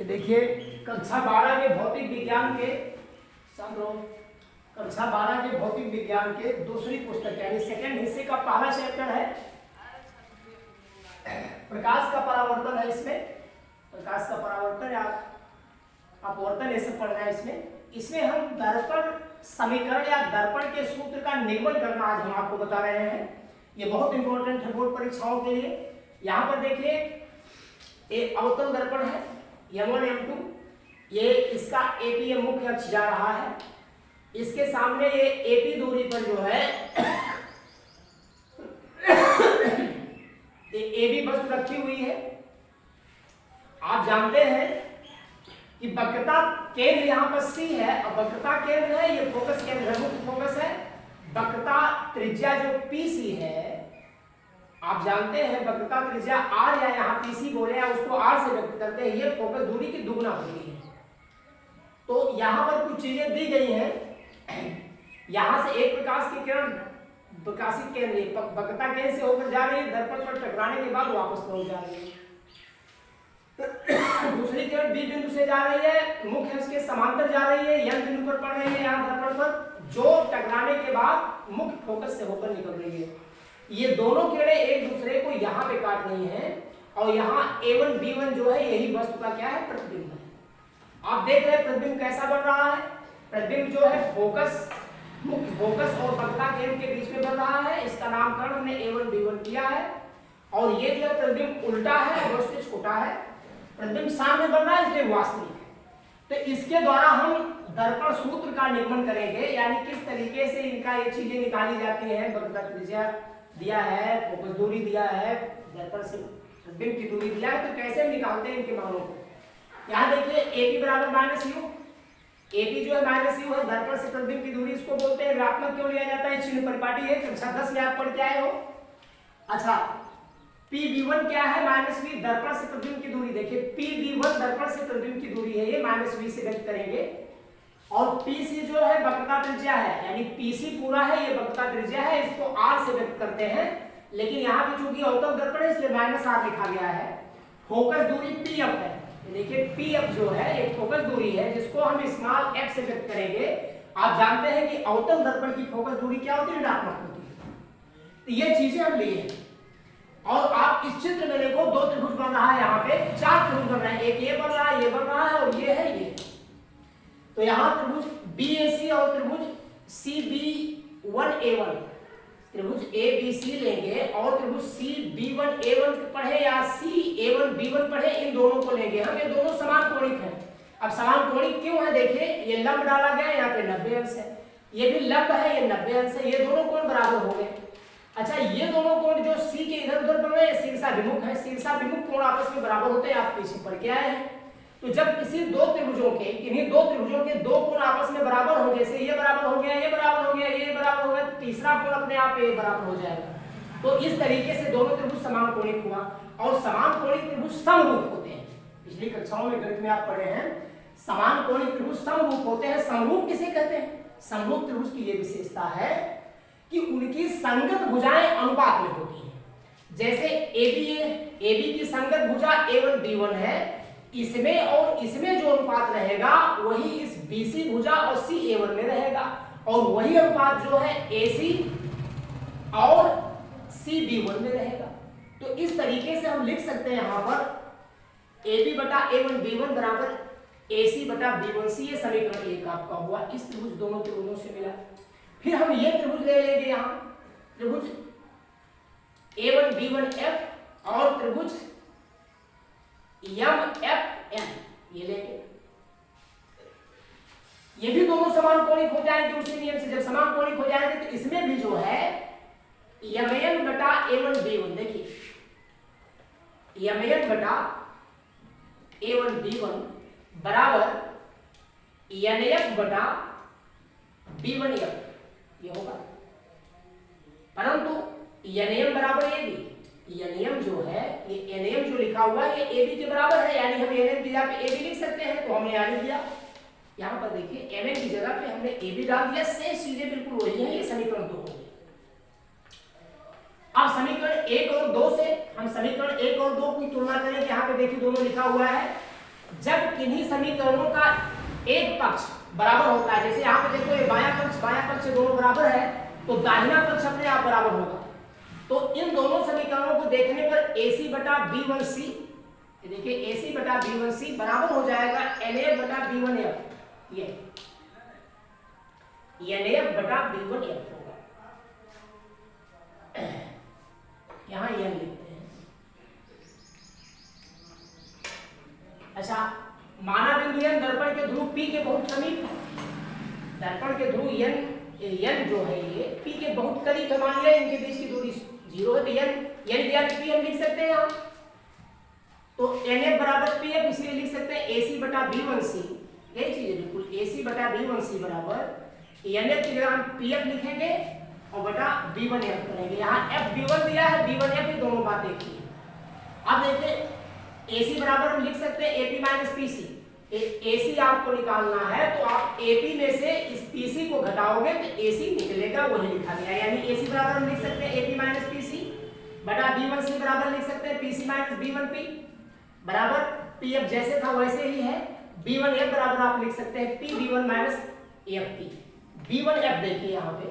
कि देखिए कक्षा 12 के भौतिक विज्ञान के कक्षा 12 के भौतिक विज्ञान के दूसरी पुस्तक यानी सेकंड हिस्से का पहला चैप्टर है प्रकाश का परावर्तन है। इसमें प्रकाश का परावर्तन या अपवर्तन ये सब पढ़ना है। इसमें हम दर्पण समीकरण या दर्पण के सूत्र का निगमन करना आज हम आपको बता रहे हैं। ये बहुत इंपॉर्टेंट है बोर्ड परीक्षाओं के लिए। यहाँ पर देखिए एक अवतल दर्पण है M1 M2, ये इसका AP मुख्य अक्ष जा रहा है। इसके सामने ये AP दूरी पर जो है ये AB वस्तु रखी हुई है। आप जानते हैं कि वक्रता केंद्र यहाँ पर C है और वक्रता केंद्र है, ये फोकस केंद्र है, मुख्य फोकस है। वक्रता त्रिज्या जो PC है, आप जानते हैं वक्रता त्रिज्या R या यहाँ PC बोले या उसको R से व्यक्त करते हैं, ये फोकस दूरी की दुगना होती है। तो यहाँ पर कुछ चीजें दी गई हैं। यहाँ से एक प्रकाश की किरण प्रकाशित केंद्र वक्रता केंद्र से होकर जा रही है, दर्पण पर टकराने के बाद वापस पहुंच जा रही है। दूसरी किरण B बिंदु से जा रही है, मुख्य अक्ष के समांतर जा रही है, N बिंदु पर पड़ रही है यहाँ दर्पण पर, जो टकराने के बाद मुख्य फोकस से होकर निकल रही है। ये दोनों किरणें एक दूसरे को यहाँ पे काट रही हैं और यहाँ A1 B1 जो है यही वस्तु का क्या है, प्रतिबिंब है। आप देख रहे हैं प्रतिबिंब कैसा बन रहा है। प्रतिबिंब जो है फोकस मुख्य फोकस और वक्रता केंद्र के बीच में बन रहा है। इसका नामकरण हमने A1 B1 किया है। और ये जो प्रतिबिंब उल्टा है और उससे छोटा है, प्रतिबिंब सामने बन रहा है इसलिए वास्तविक है। तो इसके द्वारा हम दर्पण सूत्र का निगमन करेंगे, यानी किस तरीके से इनका ये चीजें निकाली जाती है। वक्रता त्रिज्या दिया है, फोकस दूरी दिया है, दर्पण से प्रतिबिंब की दूरी दिया है, तो कैसे निकालते हैं इनके मानों को। यहाँ देखिए AP बराबर -u, AP जो है -u है, दर्पण से प्रतिबिंब की दूरी इसको बोलते हैं। ऋणात्मक क्यों लिया जाता है, चिन्ह परिपाटी है, कक्षा 10 में आप पढ़ के आए हो। अच्छा PB1 क्या है, -v, दर्पण से प्रतिबिंब की दूरी देखिए PB1 दर्पण से प्रतिबिंब की दूरी है, ये -v से व्यक्त करेंगे। और PC जो है वक्रता त्रिज्या है, यानी PC पूरा है, ये वक्रता त्रिज्या है, इसको R से व्यक्त करते हैं। लेकिन यहाँ पे चूंकि अवतल दर्पण है इसलिए -r लिखा गया है। फोकस दूरी PF है, देखिए PF जो है एक फोकस दूरी है जिसको हम स्मॉल f से व्यक्त करेंगे। आप जानते हैं कि अवतल दर्पण की फोकस दूरी क्या होती है, ऋणात्मक होती है। तो ये चीजें हम लिए। और आप इस चित्र में देखो दो त्रिभुज बन रहा है, यहाँ पे 4 त्रिभुज बन रहे हैं, एक ये बन रहा है, ये बन रहा है और ये है ये। तो यहाँ त्रिभुज BAC और त्रिभुज CB1A1, त्रिभुज ABC लेंगे और त्रिभुज CB1A1 पढ़े या CA1B1 पढ़े, इन दोनों को लेंगे हम। ये दोनों समान कोणिक हैं। अब समान कोणिक क्यों है, देखिए ये लंब डाला गया है, यहाँ पे 90 अंश है, ये भी लंब है, ये 90 अंश है, ये दोनों कोण बराबर हो गए। अच्छा ये दोनों कोण जो C के इधर उधर बन रहे हैं शीर्षाभिमुख है, शीर्षाभिमुख कोण आपस में बराबर होते हैं, आप पीछे पढ़ के आए हैं। तो जब किसी दो त्रिभुजों के किन्हीं दो त्रिभुजों के दो कोण आपस में बराबर हो, जैसे ये बराबर हो गया, ये बराबर हो गया, ये बराबर हो गया, तो तीसरा कोण अपने आप ये बराबर हो जाएगा। तो इस तरीके से दोनों त्रिभुज समान कोणिक हुआ। और समान कोणिक त्रिभुज समरूप होते हैं। पिछली कक्षाओं में गणित में आप पढ़े हैं, समान कोणिक त्रिभुज समरूप होते हैं। समरूप किसे कहते हैं, समरूप त्रिभुज की ये विशेषता है कि उनकी संगत भुजाएं अनुपात में होती हैं। जैसे AB की संगत भुजा A1 B1 है, इसमें और इसमें जो अनुपात रहेगा वही इस BC भुजा और CA1 में रहेगा, और वही अनुपात जो है AC और CB1 में रहेगा। तो इस तरीके से हम लिख सकते हैं यहाँ पर AB बटा A1 B1 बराबर AC बटा B1 C, ये समीकरण 1 आपका हुआ। इस त्रिभुज दोनों त्रिभुजों से मिला। फिर हम ये त्रिभुज ले लेंगे, यहाँ त्रिभुज A1 B1 F और त्रिभुज MFN ये लेंगे। ये भी दोनों समान कोणिक हो जाएंगे उसी नियम से। जब समान कोणिक हो जाएंगे तो इसमें भी जो है MN बटा A1 B1, देखिए MN बटा A1 B1 बराबर NF बटा B1F ये होगा। परंतु NM बराबर AB, NM जो है ये NM जो लिखा हुआ है ये AB के बराबर है, यानी हम NM की जगह पे AB लिख सकते हैं, तो हमने यानी दिया। यहाँ पर देखिए NM की जगह पे हमने AB डाल दिया, से चीजें बिल्कुल वही है। ये समीकरण 2 हो गया। अब समीकरण 1 और 2 से हम समीकरण 1 और 2 की तुलना करें, यहाँ पे देखिए दोनों लिखा हुआ है जब किन्हीं समीकरणों का एक पक्ष बराबर होता है, जैसे यहाँ पे देखो ये बायां पक्ष दोनों बराबर है, तो दाहिना पक्ष अपने आप बराबर होगा। तो इन दोनों समीकरणों को देखने पर AC बटा B1C, देखिए AC बटा B1C बराबर हो जाएगा NF बटा B1F, ये NF बटा B1F होगा। यहाँ n लिखते हैं। अच्छा, माना बिंदु n दर्पण के ध्रुव P के बहुत समीप है, दर्पण के ध्रुव n जो है ये P के बहुत करीब है, मान लिया इनके बीच की दूरी 0 है, तो n दिया P हम लिख सकते हैं यहाँ, तो NF बराबर PF इसलिए लिख सकते हैं AC बटा B1C, यही चीज है बिल्कुल, AC बटा B1C बराबर NF की जगह हम PF लिखेंगे और बटा B1F करेंगे। यहाँ F B1 दिया है, B1F, ये दोनों बात एक ही है। अब देखिए AC बराबर हम लिख सकते हैं AP माइनस PC, AC आपको निकालना है तो आप AP में से इस PC को घटाओगे तो AC निकलेगा, वही लिखा गया, यानी AC बराबर हम लिख सकते हैं AP माइनस PC बटा B1C बराबर लिख सकते हैं PC माइनस B1P बराबर PF जैसे था वैसे ही है, B1F बराबर आप लिख सकते हैं P B1 minus FP। B1F देखिए यहाँ पे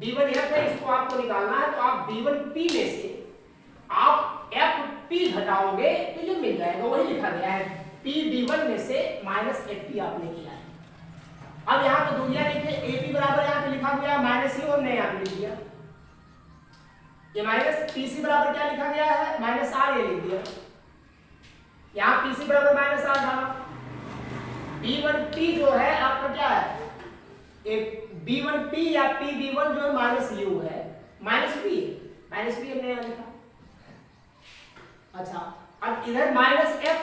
B1F है, इसको आपको निकालना है तो आप B1P में से आप FP घटाओगे तो ये मिल जाएगा, वही लिखा गया है, P B1 में से माइनस FP आपने किया है। अब यहाँ पे दूरियां लिखे, AP बराबर यहाँ पे लिखा गया माइनस U, हमने यहाँ पे लिख दिया, ये माइनस PC बराबर क्या लिखा गया है माइनस R, ये लिख दिया, यहाँ PC बराबर माइनस R डाला। B1P जो है आपका क्या है, एक B1P या P B1 जो है माइनस U है, माइनस P हमने यहाँ लिखा। अच्छा, अब इधर माइनस F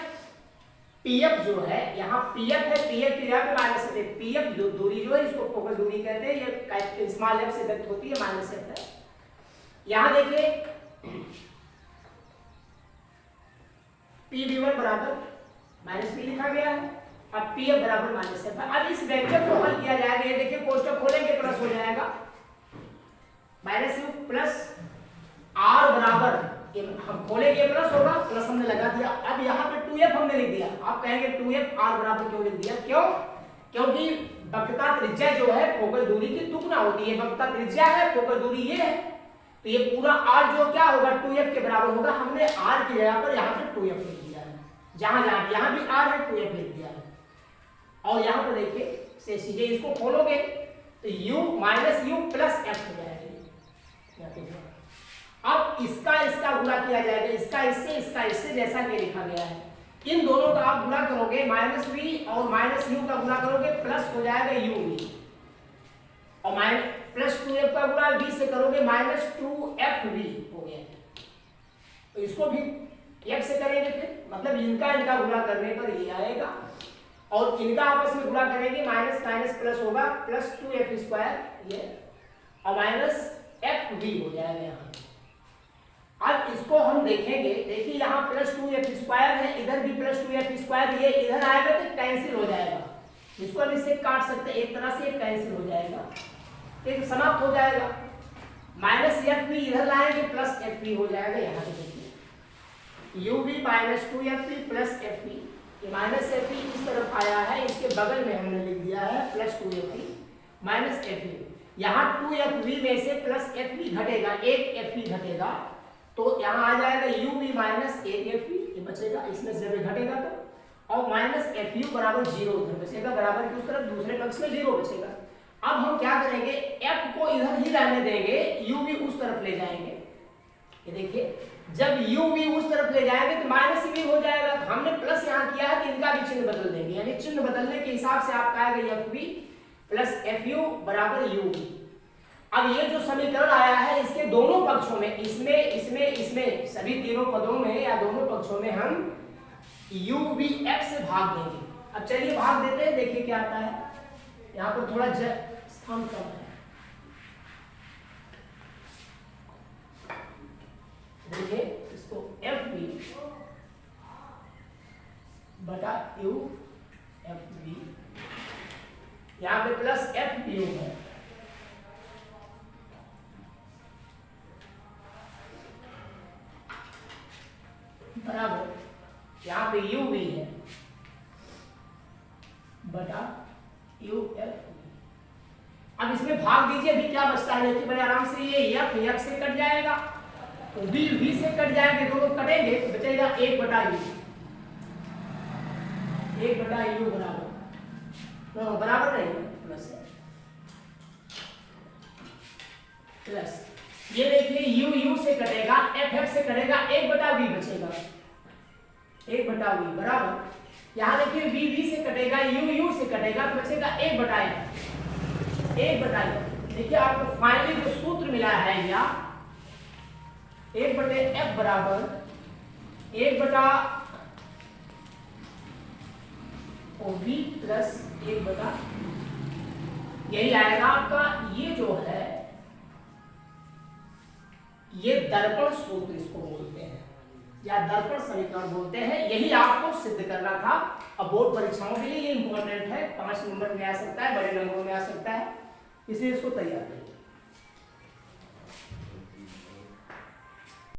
PF जो है, यहाँ PF है, PF की जगह पे माइनस है, PF जो दूरी जो है इसको फोकस दूरी कहते हैं, ये स्मॉल f से व्यक्त होती है, माइनस f है। यहाँ देखिए P B1 बराबर माइनस P लिखा गया है, अब PF बराबर माइनस f। अब इस व्यंजक को हल किया जाएगा, ये देखिए कोष्टक खोलेंगे प्लस हो जाएगा माइनस U प्लस R बराबर, हम खोलेंगे प्लस होगा, प्लस हमने लगा दिया। अब यहाँ पे 2f हमने लिख दिया, आप कहेंगे 2f R बराबर क्यों लिख दिया, क्यों, क्योंकि वक्रता त्रिज्या जो है फोकस दूरी की दुगना होती है, वक्रता त्रिज्या है, फोकस दूरी ये है, तो ये पूरा R जो क्या होगा 2f के बराबर होगा, हमने R की जगह पर यहाँ पे 2f लिख दिया है, जहां यहाँ भी R है 2f लिख दिया है। और यहाँ पर देखिए से सीधे इसको खोलोगे तो U minus U plus f हो जाएगा। अब इसका गुणा किया जाएगा, इसका इससे जैसा कि लिखा गया है, इन दोनों का आप गुणा करोगे माइनस V और माइनस U का गुणा करोगे प्लस हो जाएगा UV, और माइनस प्लस 2f का गुणा V से करोगे माइनस 2FV हो गया। तो इसको भी f से करेंगे, फिर मतलब इनका गुणा करने पर ये आएगा, और इनका आपस में गुणा करेंगे माइनस माइनस प्लस होगा प्लस 2f स्क्वायर ये, और माइनस FV हो जाएगा यहाँ। अब इसको हम देखेंगे, देखिए यहाँ प्लस 2f स्क्वायर है, इधर भी प्लस 2f स्क्वायर, ये इधर आएगा तो कैंसिल हो जाएगा, इसको हम इससे काट सकते हैं, एक तरह से कैंसिल हो जाएगा, एक समाप्त हो जाएगा। माइनस FV इधर लाएंगे प्लस FV हो जाएगा, यहाँ पे देखिए UV minus 2FV plus FV, ये माइनस FV इस तरफ आया है, इसके बगल में हमने लिख दिया है प्लस 2FV माइनस FV, यहाँ 2FV में से प्लस FV घटेगा, एक FV घटेगा, तो यहाँ आ जाएगा UV माइनस 8FV, ये बचेगा, इसमें से जब घटेगा तो, और माइनस FU बराबर 0 उधर बचेगा, बराबर की उस तरफ दूसरे पक्ष में 0 बचेगा। अब हम क्या करेंगे, F को इधर ही रहने देंगे, UV उस तरफ ले जाएंगे, ये देखिए जब UV उस तरफ ले जाएंगे तो माइनस V हो जाएगा, तो हमने प्लस यहाँ किया है कि इनका भी चिन्ह बदल देंगे, यानी चिन्ह बदलने के हिसाब से आपका आएगा FV प्लस FU बराबर UV। अब ये जो समीकरण आया है इसके दोनों पक्षों में, इसमें सभी तीनों पदों में या दोनों पक्षों में हम UVF से भाग देंगे। अब चलिए भाग देते हैं, देखिए क्या आता है, यहाँ पर थोड़ा स्थान कम है, देखिए इसको FV बटा UFV, यहाँ पे प्लस FPU है, बराबर यहाँ पे UV है, बटा यू एफ। अब इसमें भाग दीजिए, अभी क्या बचता है देखिए बड़े आराम से, ये एफ एफ से कट जाएगा, वी वी से कट जाएंगे, दोनों कटेंगे तो बचेगा 1 बटा यू, 1 बटा यू बराबर नहीं प्लस है, प्लस ये देखिए यू यू से कटेगा, एफ एफ से कटेगा, 1 बटा वी बचेगा, 1 बटा वी बराबर, यहाँ देखिए वी वी से कटेगा, यू यू से कटेगा तो बचेगा 1 बटा एफ, 1 बटा एफ। देखिए आपको फाइनली जो सूत्र मिला है या 1 बटे एफ बराबर 1 बटा वी प्लस 1 बटा, यही आएगा आपका। ये जो है ये दर्पण सूत्र इसको बोलते हैं या दर्पण समीकरण बोलते हैं, यही आपको सिद्ध करना था। अब बोर्ड परीक्षाओं के लिए ये इंपॉर्टेंट है, 5 नंबर में आ सकता है, बड़े नंबरों में आ सकता है, इसलिए इसको तैयार करिए।